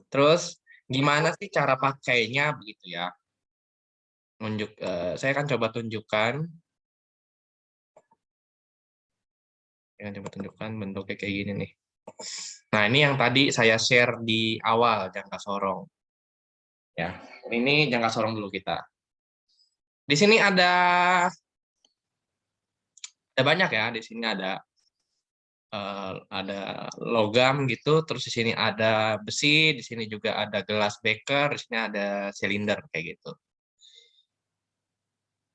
Terus gimana sih cara pakainya begitu ya? Saya akan coba tunjukkan. Bentuknya kayak gini nih. Nah, ini yang tadi saya share di awal jangka sorong. Ya, ini jangka sorong dulu kita. Di sini ada banyak ya. Di sini ada logam gitu. Terus di sini ada besi. Di sini juga ada gelas beker. Di sini ada silinder kayak gitu.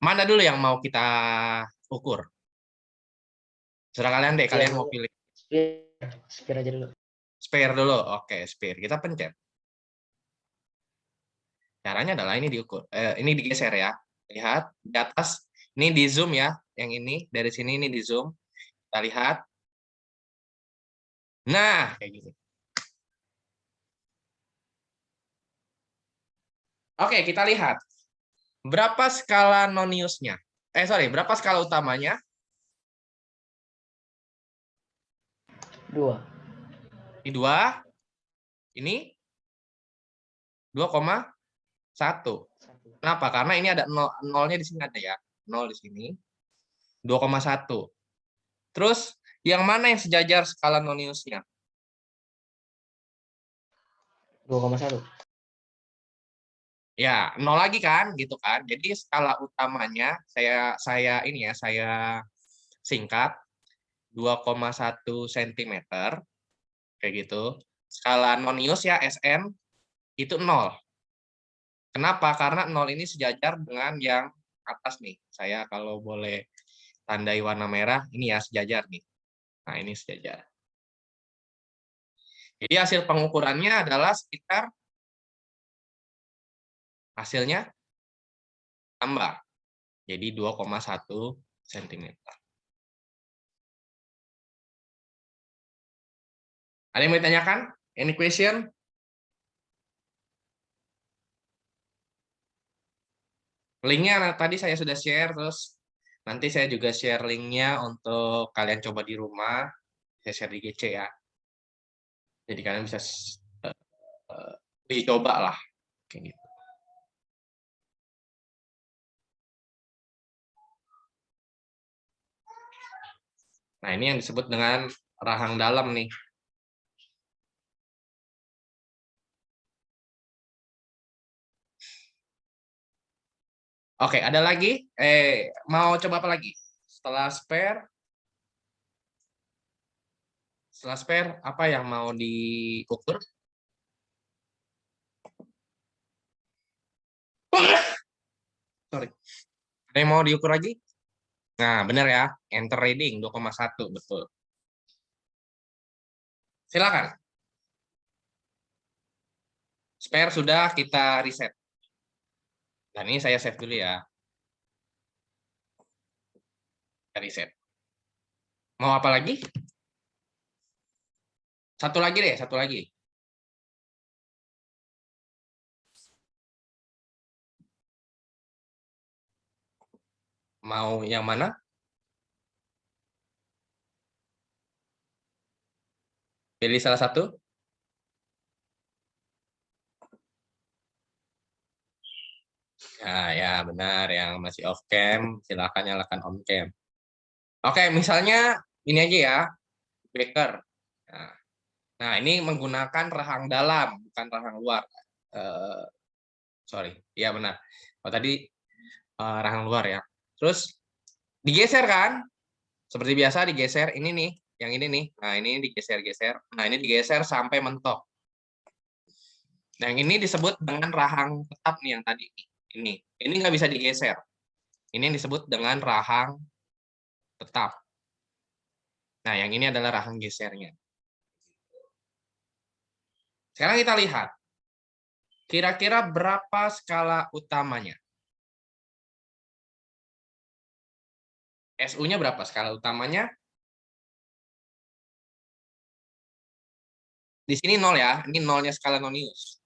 Mana dulu yang mau kita ukur? Serah kalian deh. Kalian mau pilih Spare aja dulu. spare dulu. Oke, spare. Kita pencet. Caranya adalah ini diukur. Ini digeser ya. Lihat di atas. Ini di zoom ya. Yang ini dari sini ini di zoom. Kita lihat. Nah, kayak gini. Oke, kita lihat. Berapa skala noniusnya? Berapa skala utamanya? 2. Ini 2. Ini 2,1. Kenapa? Karena ini ada nolnya di sini ada ya. 0 di sini. 2,1. Terus yang mana yang sejajar skala noniusnya? 2,1. Ya, 0 lagi kan, gitu kan. Jadi skala utamanya saya singkat 2,1 cm kayak gitu. Skala nonius ya SN itu 0. Kenapa? Karena 0 ini sejajar dengan yang atas nih. Saya kalau boleh tandai warna merah, ini ya sejajar nih. Nah, ini sejajar. Jadi hasil pengukurannya adalah sekitar hasilnya tambah. Jadi 2,1 cm. Ada yang mau ditanyakan? Any question? Linknya tadi saya sudah share, terus nanti saya juga share linknya untuk kalian coba di rumah. Saya share di GC ya. Jadi kalian bisa dicoba lah. Kayak gitu. Nah, ini yang disebut dengan rahang dalam nih. Oke, ada lagi? Mau coba apa lagi? Setelah spare, apa yang mau diukur? Sorry. Ada yang mau diukur lagi? Nah, benar ya. Enter reading 2,1, betul. Silakan. Spare sudah kita reset. Dan ini saya save dulu ya. Kita reset. Mau apa lagi? Satu lagi deh, satu lagi. Mau yang mana? Pilih salah satu. Nah, ya benar. Yang masih off cam, silakan nyalakan on cam. Oke, misalnya ini aja ya, beker. Nah, ini menggunakan rahang dalam, bukan rahang luar. Sorry, ya benar. Oh, tadi rahang luar ya. Terus digeser kan? Seperti biasa digeser. Ini nih, yang ini nih. Nah, ini digeser-geser. Nah, ini digeser sampai mentok. Nah, yang ini disebut dengan rahang tetap nih yang tadi. Ini nggak bisa digeser. Ini yang disebut dengan rahang tetap. Nah, yang ini adalah rahang gesernya. Sekarang kita lihat. Kira-kira berapa skala utamanya? SU-nya berapa skala utamanya? Di sini 0 ya. Ini 0-nya skala nonius.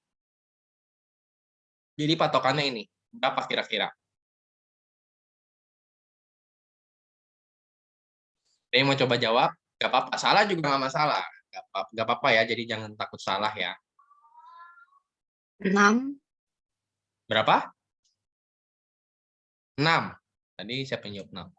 Jadi patokannya ini. Berapa kira-kira? Saya mau coba jawab. Gak apa-apa. Salah juga nggak masalah. Gak apa-apa ya. Jadi jangan takut salah ya. 6. Berapa? 6. Tadi siapa yang jawab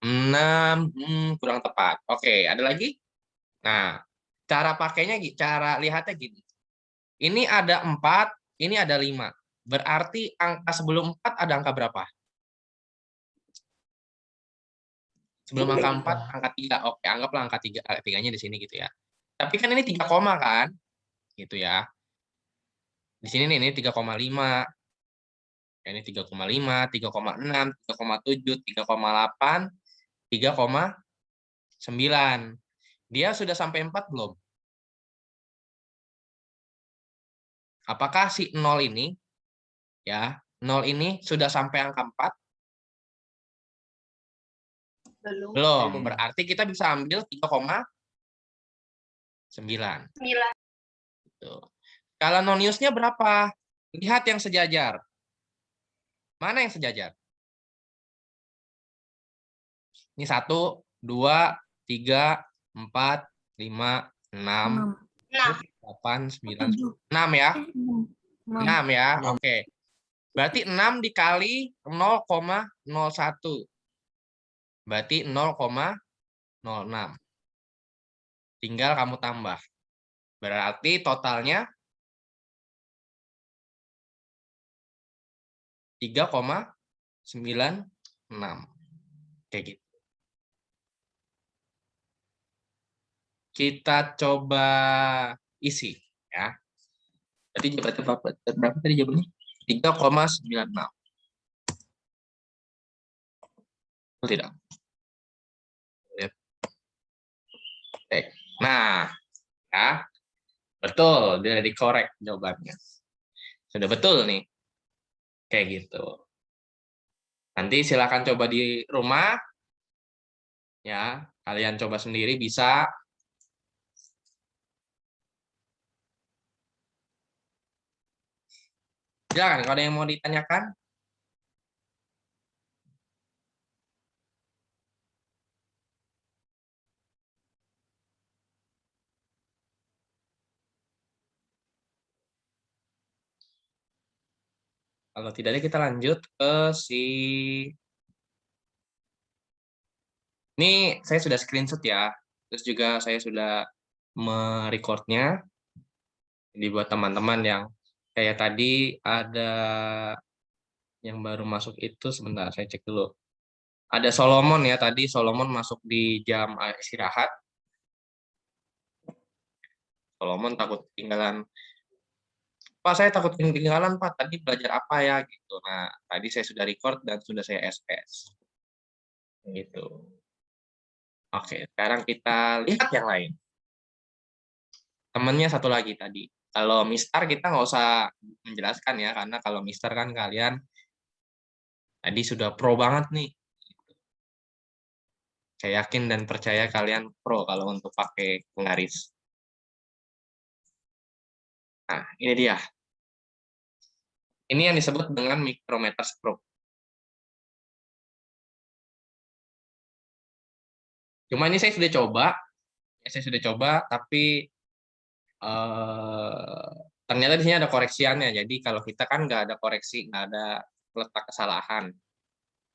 6? 6, kurang tepat. Oke, ada lagi? Nah, cara pakainya, cara lihatnya gini. Ini ada 4, ini ada 5. Berarti angka sebelum 4 ada angka berapa? Sebelum angka 4, angka 3. Oke, anggaplah angka 3, tiganya di sini gitu ya. Tapi kan ini 3 koma kan? Gitu ya. Di sini nih, ini 3,5. Ini 3,5, 3,6, 3,7, 3,8, 3,9. Dia sudah sampai 4 belum? Apakah si 0 ini, ya, 0 ini sudah sampai angka 4? Belum. Berarti kita bisa ambil 3,9. Gitu. Kalau non-use-nya berapa? Lihat yang sejajar. Mana yang sejajar? Ini 1, 2, 3, 4, 5, 6, 8, 9, 6 ya? 6 ya? Oke. Berarti 6 dikali 0,01. Berarti 0,06. Tinggal kamu tambah. Berarti totalnya 3,96. Kayak gitu. Kita coba isi ya. Berarti berapa tadi jawabannya? 3,96. Betul tidak? Oke. Nah, ya. Betul, dia dikorek jawabannya. Sudah betul nih. Kayak gitu. Nanti silakan coba di rumah. Ya, kalian coba sendiri bisa. Silakan kalau ada yang mau ditanyakan. Kalau tidak ada kita lanjut ke si. Ini saya sudah screenshot ya. Terus juga saya sudah merecordnya. Jadi buat teman-teman yang kayak tadi ada yang baru masuk itu, sebentar saya cek dulu. Ada Solomon ya, tadi Solomon masuk di jam istirahat. Solomon takut ketinggalan. Pak, saya takut ketinggalan, Pak. Tadi belajar apa ya gitu. Nah, tadi saya sudah record dan sudah saya SPS. Gitu. Oke, sekarang kita lihat yang lain. Temennya satu lagi tadi. Kalau Mister kita nggak usah menjelaskan ya, karena kalau Mister kan kalian tadi sudah pro banget nih. Saya yakin dan percaya kalian pro kalau untuk pakai penggaris. Nah, ini dia. Ini yang disebut dengan micrometer stroke. Cuma ini saya sudah coba, tapi ternyata di sini ada koreksiannya. Jadi kalau kita kan nggak ada koreksi, nggak ada letak kesalahan.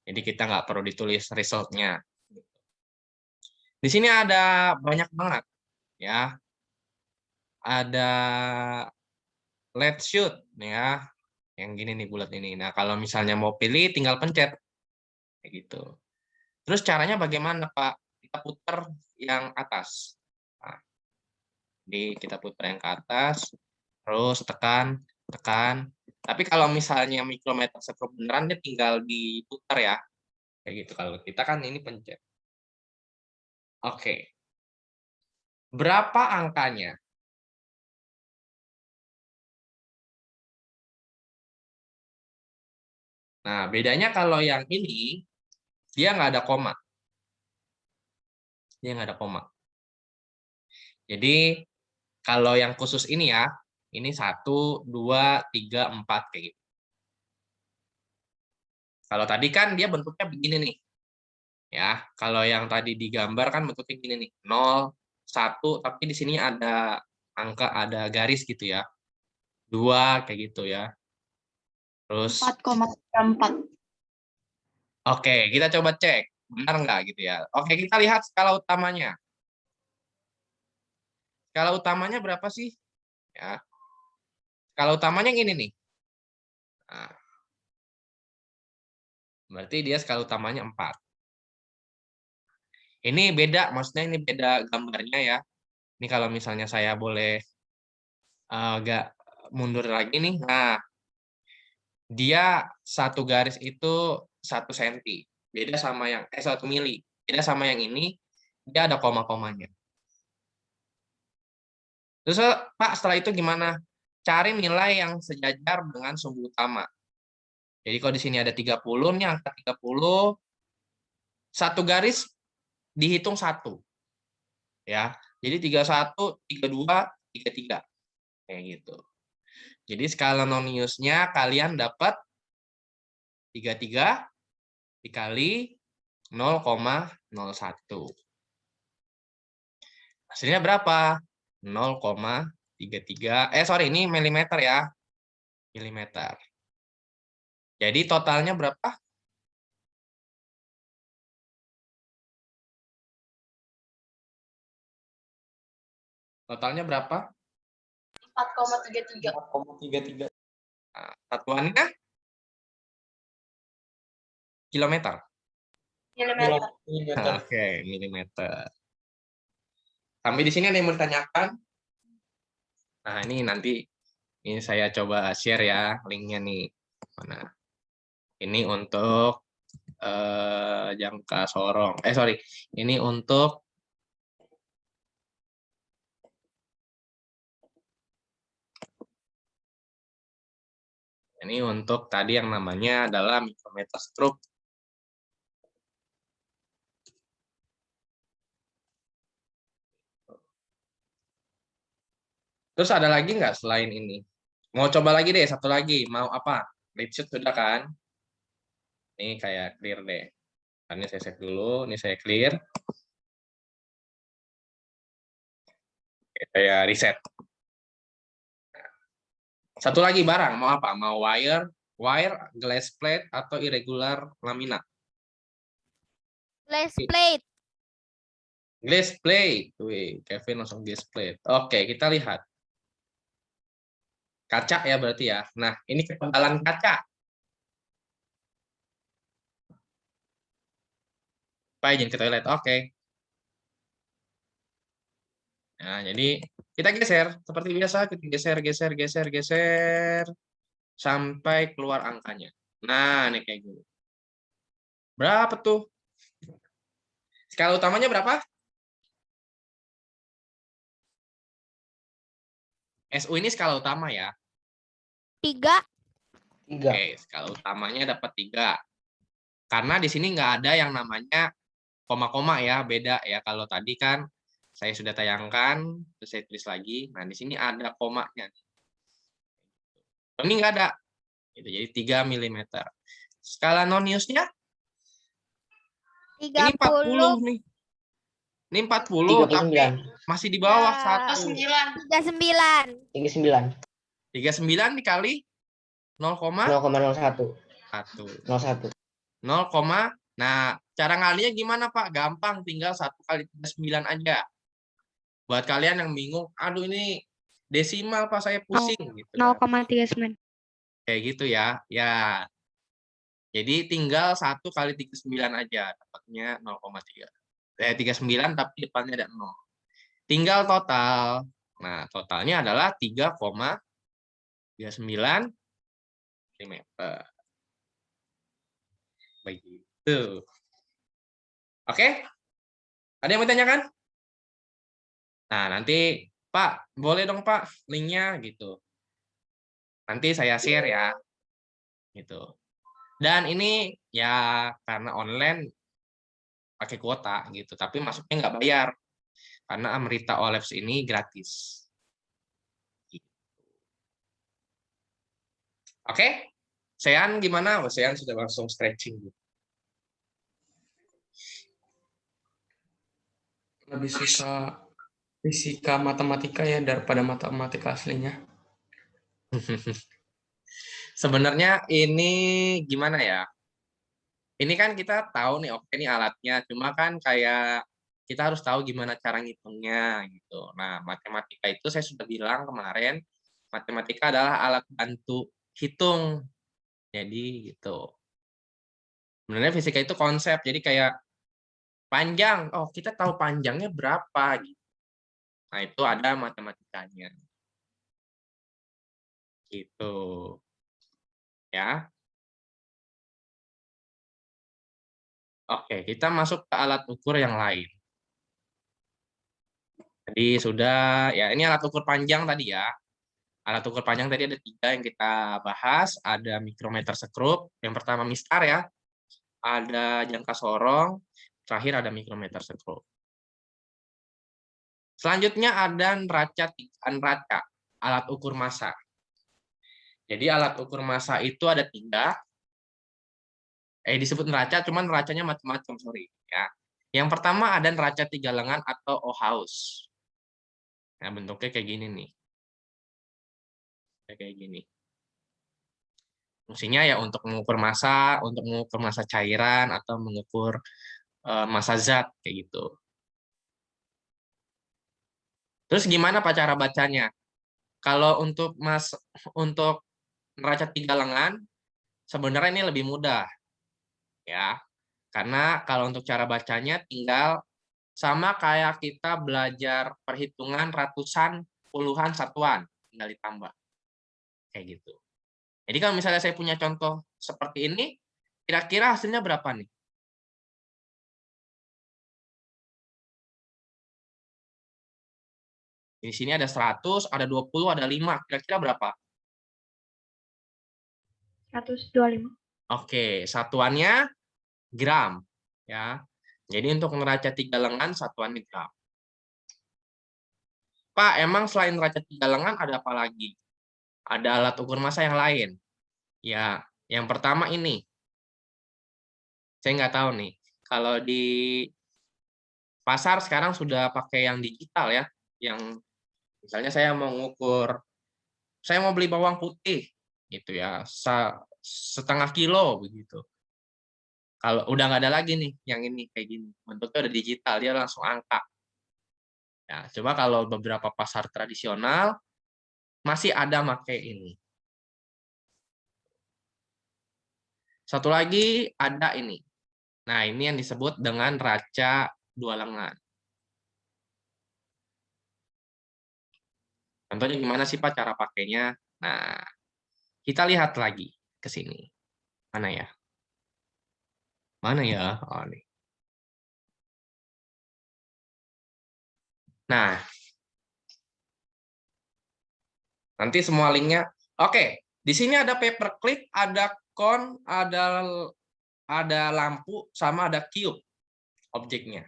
Jadi kita nggak perlu ditulis result-nya. Di sini ada banyak banget, ya. Ada let's shoot, ya. Yang gini nih bulat ini. Nah kalau misalnya mau pilih, tinggal pencet, kayak gitu. Terus caranya bagaimana, Pak? Kita putar yang atas. Nah, jadi kita putar yang ke atas, terus tekan, tekan. Tapi kalau misalnya micrometer stroke beneran, dia tinggal diputar ya. Kayak gitu. Kalau kita kan ini pencet. Oke. Berapa angkanya? Nah, bedanya kalau yang ini, dia nggak ada koma. Dia nggak ada koma. Jadi, kalau yang khusus ini ya, ini 1, 2, 3, 4, kayak gitu. Kalau tadi kan dia bentuknya begini nih. Ya, kalau yang tadi digambar kan bentuknya gini nih, 0, 1, tapi di sini ada angka, ada garis gitu ya. 2 kayak gitu ya. Terus 4,34. oke, kita coba cek benar nggak gitu ya. Oke, kita lihat skala utamanya. Skala utamanya berapa sih? Ya. Skala utamanya yang ini nih. Nah, berarti dia skala utamanya 4. Ini beda, maksudnya ini beda gambarnya ya. Ini kalau misalnya saya boleh agak mundur lagi nih. Nah, dia satu garis itu 1 senti. Beda sama yang 1 mili. Beda sama yang ini, dia ada koma-komanya. Terus Pak, setelah itu gimana? Cari nilai yang sejajar dengan sumbu utama. Jadi kalau di sini ada 30, nih angka 30, satu garis dihitung 1. Ya. Jadi 31, 32, 33. Kayak gitu. Jadi skala noniusnya kalian dapat 33 dikali 0,01. Hasilnya berapa? 0,33. Sorry, ini milimeter ya. Milimeter. Jadi totalnya berapa? Totalnya berapa? 4,33. 4,33. Nah, satuannya kilometer. Milimeter. Oke, milimeter. Sampai di sini ada yang mau ditanyakan? Nah, ini nanti ini saya coba share ya linknya nih. Mana? Ini untuk jangka sorong. Sorry. Ini untuk tadi yang namanya adalah mikrometer stroke. Terus ada lagi nggak selain ini? Mau coba lagi deh, satu lagi. Mau apa? Lead sheet sudah kan? Ini kayak clear deh. Ini saya save dulu, ini saya clear. Oke, saya reset. Satu lagi barang, mau apa? Mau wire, glass plate, atau irregular laminat? Glass plate. Glass plate. Wih, Kevin langsung glass plate. Oke, kita lihat. Kaca ya berarti ya. Nah, ini ketebalan kaca. Pak, izin ke toilet. Oke. Nah, jadi kita geser. Seperti biasa, kita geser, geser, geser, geser. Sampai keluar angkanya. Nah, ini kayak gini. Berapa tuh? Skala utamanya berapa? SU ini skala utama ya. 3. 3. Oke, skala utamanya dapat 3. Karena di sini nggak ada yang namanya koma-koma ya, beda ya. Kalau tadi kan saya sudah tayangkan, terus saya tulis lagi. Nah, di sini ada komanya. Ini nggak ada. Jadi 3 mm. Skala noniusnya? Ini 40 nih. Ini 40, tapi 39. masih di bawah Ya. 1. 9. 39. 39. 39 dikali 0,1. 0,01. 01. 0, nah, cara ngalinya gimana Pak? Gampang, tinggal 1 kali 39 aja. Buat kalian yang bingung, aduh ini desimal Pak, saya pusing. Gitu, 0,39. kayak gitu ya. Ya, jadi tinggal 1 kali 39 aja, dapatnya 0,3. 39 tapi depannya ada 0. Tinggal total. Nah, totalnya adalah 3,39 mm. Begitu. Oke? Ada yang mau tanyakan? Nah, nanti Pak, boleh dong Pak linknya gitu. Nanti saya share ya. Gitu. Dan ini ya karena online pakai kuota gitu, tapi masuknya nggak bayar. Karena Amrita Olefs ini gratis. Oke? Sean gimana? Oh, Sean sudah langsung stretching. lebih suka fisika matematika ya daripada matematika aslinya. Sebenarnya ini gimana ya? Ini kan kita tahu nih, oke ini alatnya, cuma kan kayak kita harus tahu gimana cara ngitungnya gitu. Nah, matematika itu saya sudah bilang kemarin, matematika adalah alat bantu hitung. Jadi gitu. Sebenarnya fisika itu konsep, jadi kayak panjang. Oh, kita tahu panjangnya berapa gitu. Nah, itu ada matematikanya. Gitu. Ya. Oke, kita masuk ke alat ukur yang lain. Jadi sudah, ya ini alat ukur panjang tadi ya. Alat ukur panjang tadi ada 3 yang kita bahas. Ada mikrometer sekrup, yang pertama mistar ya. Ada jangka sorong, terakhir ada mikrometer sekrup. Selanjutnya ada neraca, alat ukur massa. Jadi alat ukur massa itu ada 3. Disebut neraca, cuman neracanya macam-macam, sorry ya. Yang pertama ada neraca 3 lengan atau Ohaus. Nah, bentuknya kayak gini nih. Kayak gini. Fungsinya ya untuk mengukur massa cairan atau mengukur massa zat kayak gitu. Terus gimana Pak cara bacanya? Kalau untuk neraca 3 lengan sebenarnya ini lebih mudah. Ya. Karena kalau untuk cara bacanya tinggal sama kayak kita belajar perhitungan ratusan, puluhan, satuan, tinggal ditambah. Kayak gitu. Jadi kalau misalnya saya punya contoh seperti ini, kira-kira hasilnya berapa nih? Di sini ada 100, ada 20, ada 5. Kira-kira berapa? 125. Oke, satuannya gram. Ya. Jadi untuk neraca 3 lengan, satuannya gram. Pak, emang selain neraca 3 lengan ada apa lagi? Ada alat ukur massa yang lain. Ya, yang pertama ini. Saya nggak tahu nih. Kalau di pasar sekarang sudah pakai yang digital ya. Yang misalnya saya mau beli bawang putih gitu ya, setengah kilo begitu. Kalau udah nggak ada lagi nih yang ini kayak gini, bentuknya udah digital, dia langsung angka. Ya, coba kalau beberapa pasar tradisional masih ada pakai ini. Satu lagi ada ini. Nah, ini yang disebut dengan neraca 2 lengan. Contohnya gimana sih Pak cara pakainya? Nah, kita lihat lagi ke sini. Mana ya? Mana ya? Oh, nih. Nah, nanti semua linknya. Oke, di sini ada paperclip, ada cone, ada lampu, sama ada cube objeknya.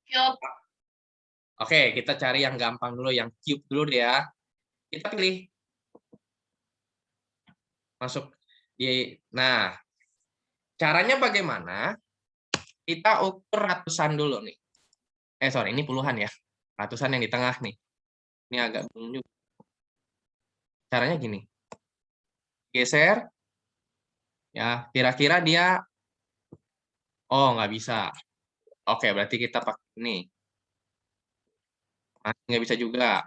Cube. Oke, kita cari yang gampang dulu, yang cube dulu deh ya. Kita pilih. Masuk di. Nah, caranya bagaimana? Kita ukur ratusan dulu nih. Sorry, ini puluhan ya. Ratusan yang di tengah nih. Ini agak bingung juga. Caranya gini. Geser. Ya, kira-kira dia. Oh, nggak bisa. Oke, berarti kita pakai ini. Nggak bisa juga.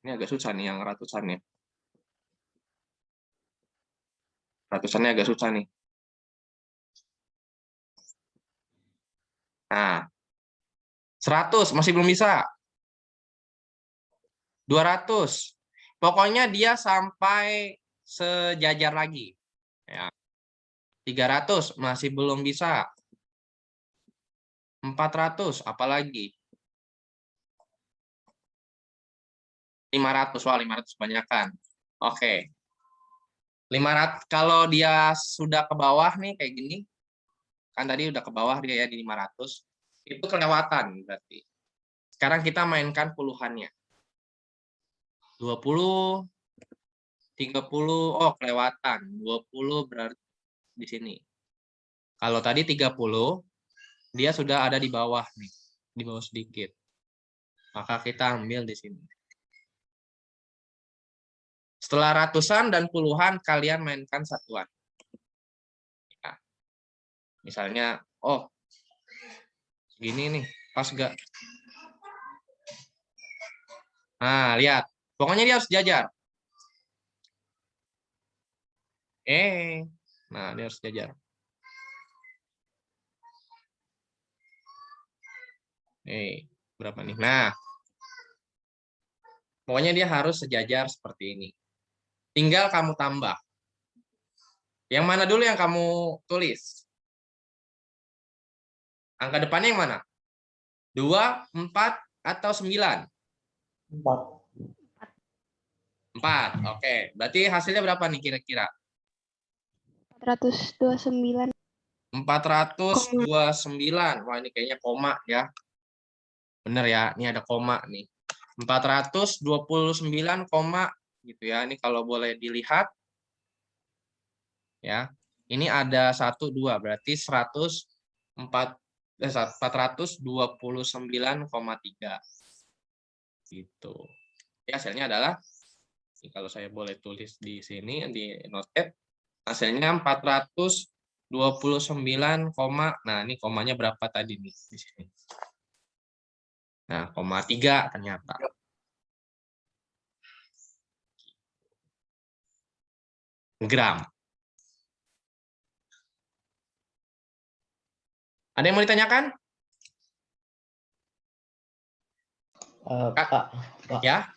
Ini agak susah nih yang ratusannya. Ratusannya agak susah nih. Nah, 100 masih belum bisa. 200. Pokoknya dia sampai sejajar lagi. Ya. 300 masih belum bisa. 400 apalagi. 500, wah 500 kebanyakan. Oke. 500 kalau dia sudah ke bawah nih kayak gini. Kan tadi udah ke bawah dia ya di 500. Itu kelewatan berarti. Sekarang kita mainkan puluhannya. 20, 30, oh kelewatan. 20 berarti di sini. Kalau tadi 30, dia sudah ada di bawah nih, di bawah sedikit. Maka kita ambil di sini. Setelah ratusan dan puluhan, kalian mainkan satuan. Ya. Misalnya, oh, gini nih, pas nggak? Nah, lihat. Pokoknya dia harus sejajar. Nah, dia harus sejajar. Berapa nih? Nah, pokoknya dia harus sejajar seperti ini. Tinggal kamu tambah. Yang mana dulu yang kamu tulis? Angka depannya yang mana? 2, 4, atau 9? 4. 4. Oke. Berarti hasilnya berapa nih kira-kira? 429. 429. Wah, ini kayaknya koma ya. Bener ya, ini ada koma nih. 429, gitu ya. Ini kalau boleh dilihat. Ya. Ini ada 1, 2, berarti 429,3. Gitu. Ya, hasilnya adalah, kalau saya boleh tulis di sini, di note, hasilnya 429, nah ini komanya berapa tadi nih di sini? Nah, 3 ternyata. Gram. Ada yang mau ditanyakan? Pak, Ya.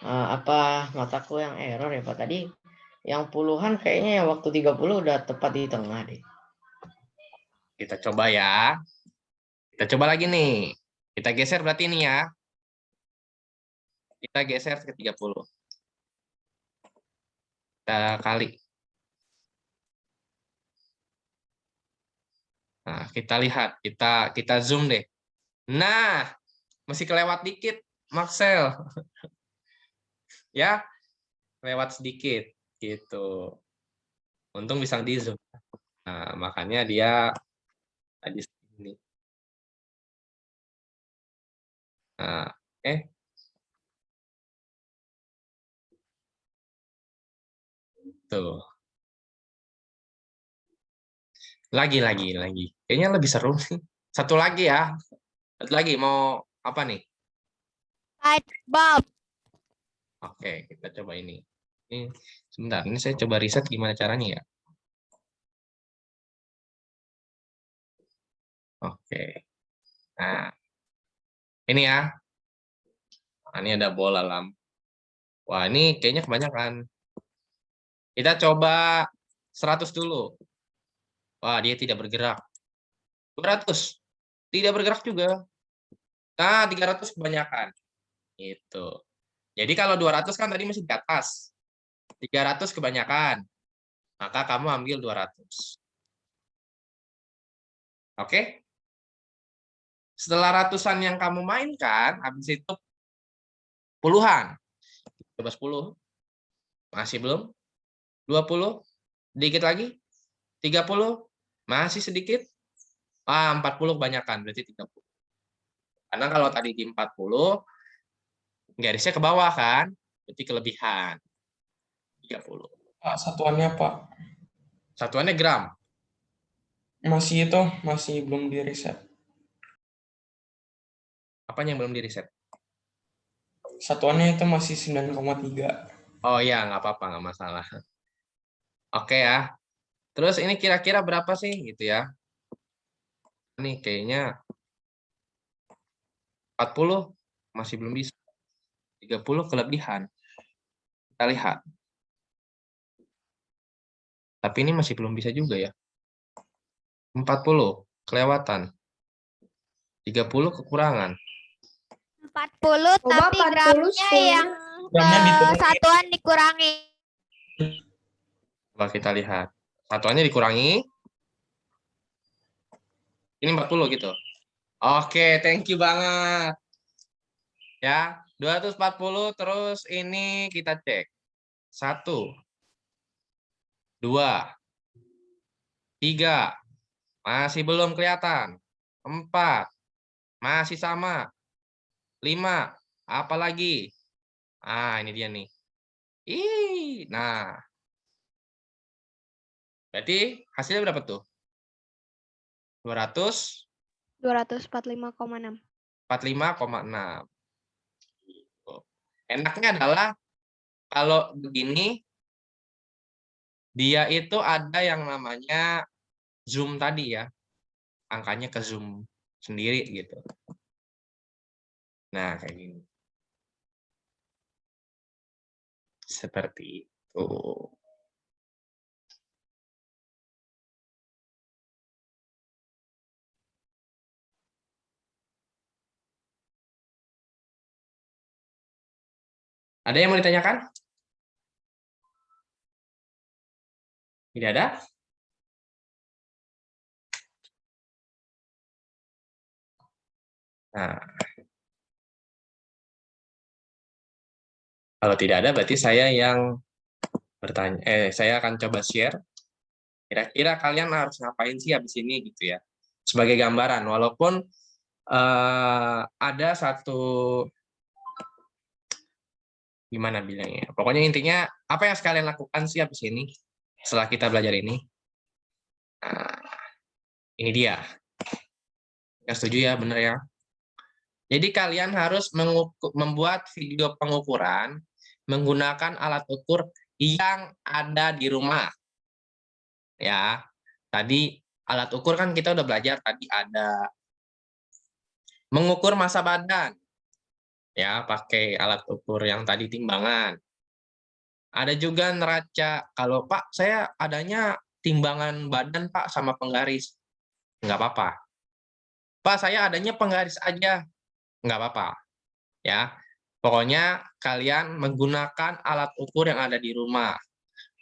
apa mataku yang error ya Pak? Tadi yang puluhan kayaknya yang waktu 30 udah tepat di tengah deh. Kita coba ya. Kita coba lagi nih. Kita geser berarti ini ya. Kita geser ke 30. Kita kali. Nah, kita lihat. Kita zoom deh. Nah, masih kelewat dikit, Maxel. Ya, lewat sedikit gitu. Untung bisa di zoom. Nah, makanya dia tadi sini. Nah, tuh. Lagi. Kayaknya lebih seru sih. Satu lagi ya. Satu lagi mau apa nih? Light bulb. Oke, kita coba ini. Ini sebentar, ini saya coba riset gimana caranya ya. Oke. Nah, ini ya. Nah, ini ada bola lampu. Wah, ini kayaknya kebanyakan. Kita coba 100 dulu. Wah, dia tidak bergerak. 200. Tidak bergerak juga. Nah, 300 kebanyakan. Itu. Jadi kalau 200 kan tadi masih di atas. 300 kebanyakan. Maka kamu ambil 200. Oke? Setelah ratusan yang kamu mainkan, habis itu puluhan. Coba 10. Masih belum? 20. Dikit lagi. 30. Masih sedikit. 40 kebanyakan. Berarti 30. Karena kalau tadi di 40, garisnya ke bawah kan? Berarti kelebihan. 30. Pak, satuannya Pak. Satuannya gram. Masih belum di reset. Apanya yang belum di reset? Satuannya itu masih 9,3. Oh iya, nggak apa-apa, nggak masalah. Oke ya. Terus ini kira-kira berapa sih gitu ya? Ini kayaknya 40 masih belum bisa. 30 kelebihan. Kita lihat. Tapi ini masih belum bisa juga ya. 40 kelewatan. 30 kekurangan. 40 tapi gramnya yang satuan dikurangi. Coba kita lihat. Satuannya dikurangi. Ini 40 gitu. Oke, thank you banget. Ya, 240 terus ini kita cek. 1, 2, 3, Masih belum kelihatan. 4. Masih sama. 5. Apa lagi? Ini dia nih. Nah. Berarti hasilnya berapa tuh? 245,6. 245,6. Enaknya adalah kalau begini, dia itu ada yang namanya zoom tadi ya. Angkanya ke zoom sendiri gitu. Nah, kayak gini. Seperti itu. Ada yang mau ditanyakan? Tidak ada? Nah, kalau tidak ada berarti saya yang bertanya. Saya akan coba share. Kira-kira kalian harus ngapain sih habis ini gitu ya? Sebagai gambaran, walaupun ada satu gimana bilangnya. Pokoknya intinya apa yang sekalian lakukan sih habis ini setelah kita belajar ini. Nah, ini dia. Yang setuju ya, bener ya. Jadi kalian harus membuat video pengukuran menggunakan alat ukur yang ada di rumah. Ya, tadi alat ukur kan kita udah belajar, tadi ada mengukur massa badan. Ya, pakai alat ukur yang tadi timbangan. Ada juga neraca. Kalau Pak, saya adanya timbangan badan Pak sama penggaris. Nggak apa-apa. Pak, saya adanya penggaris aja. Nggak apa-apa. Ya, pokoknya kalian menggunakan alat ukur yang ada di rumah.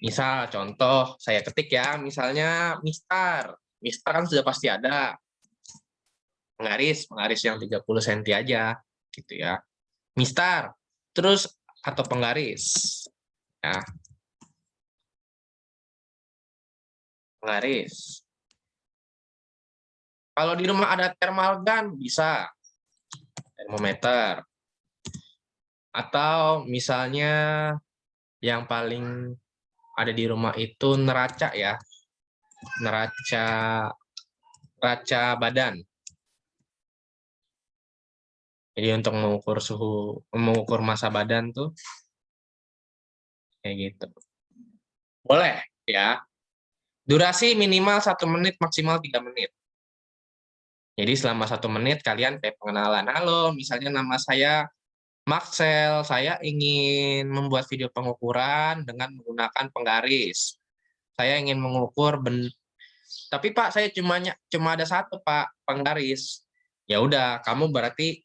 Misal, contoh, saya ketik ya, misalnya mistar. Mistar kan sudah pasti ada. Penggaris yang 30 cm aja, gitu ya. Mistar, terus atau penggaris. Ya. Penggaris. Kalau di rumah ada thermal gun, bisa. Termometer. Atau misalnya yang paling ada di rumah itu neraca ya. Neraca badan. Jadi untuk mengukur suhu, mengukur massa badan tuh kayak gitu. Boleh ya. Durasi minimal 1 menit, maksimal 3 menit. Jadi selama 1 menit kalian kayak pengenalan. Halo, misalnya nama saya Maxel, saya ingin membuat video pengukuran dengan menggunakan penggaris. Saya ingin mengukur tapi Pak, saya cuma ada 1 Pak penggaris. Ya udah, kamu berarti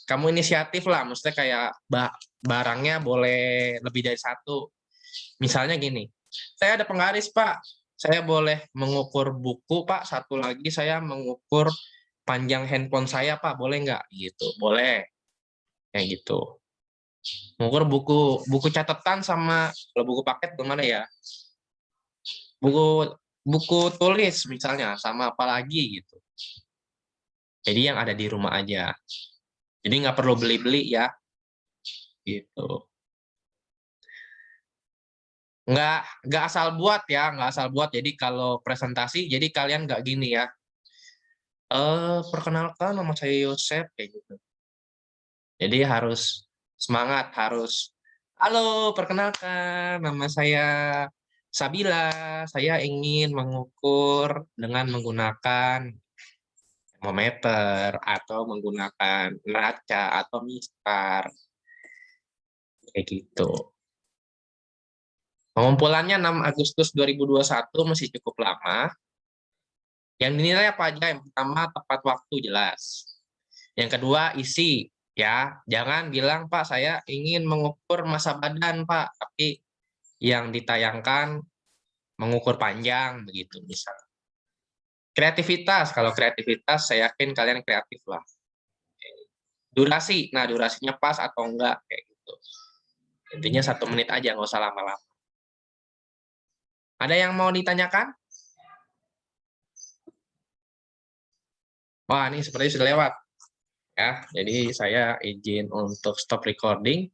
kamu inisiatif lah, maksudnya kayak barangnya boleh lebih dari 1. Misalnya gini, saya ada penggaris Pak, saya boleh mengukur buku Pak, 1 lagi saya mengukur panjang handphone saya Pak, boleh nggak? Gitu, boleh. Kayak gitu. Mengukur buku catatan sama kalau buku paket gimana ya? Buku tulis misalnya sama apa lagi gitu. Jadi yang ada di rumah aja. Jadi nggak perlu beli-beli ya. Gitu. Nggak asal buat ya, nggak asal buat. Jadi kalau presentasi, jadi kalian nggak gini ya. Perkenalkan nama saya Yosep kayak gitu. Jadi harus semangat, harus halo, perkenalkan nama saya Sabila, saya ingin mengukur dengan menggunakan termometer atau menggunakan neraca atau mistar. Kayak gitu. Pengumpulannya 6 Agustus 2021 masih cukup lama. Yang dinilai apa aja? Yang pertama, tepat waktu jelas. Yang kedua, isi. Ya, jangan bilang, Pak, saya ingin mengukur massa badan, Pak. Tapi yang ditayangkan mengukur panjang, begitu misal. Kreativitas, kalau kreativitas saya yakin kalian kreatif lah. Durasi, nah durasinya pas atau enggak, kayak gitu. Intinya 1 menit aja, nggak usah lama-lama. Ada yang mau ditanyakan? Wah, ini sepertinya sudah lewat. Ya, jadi saya izin untuk stop recording.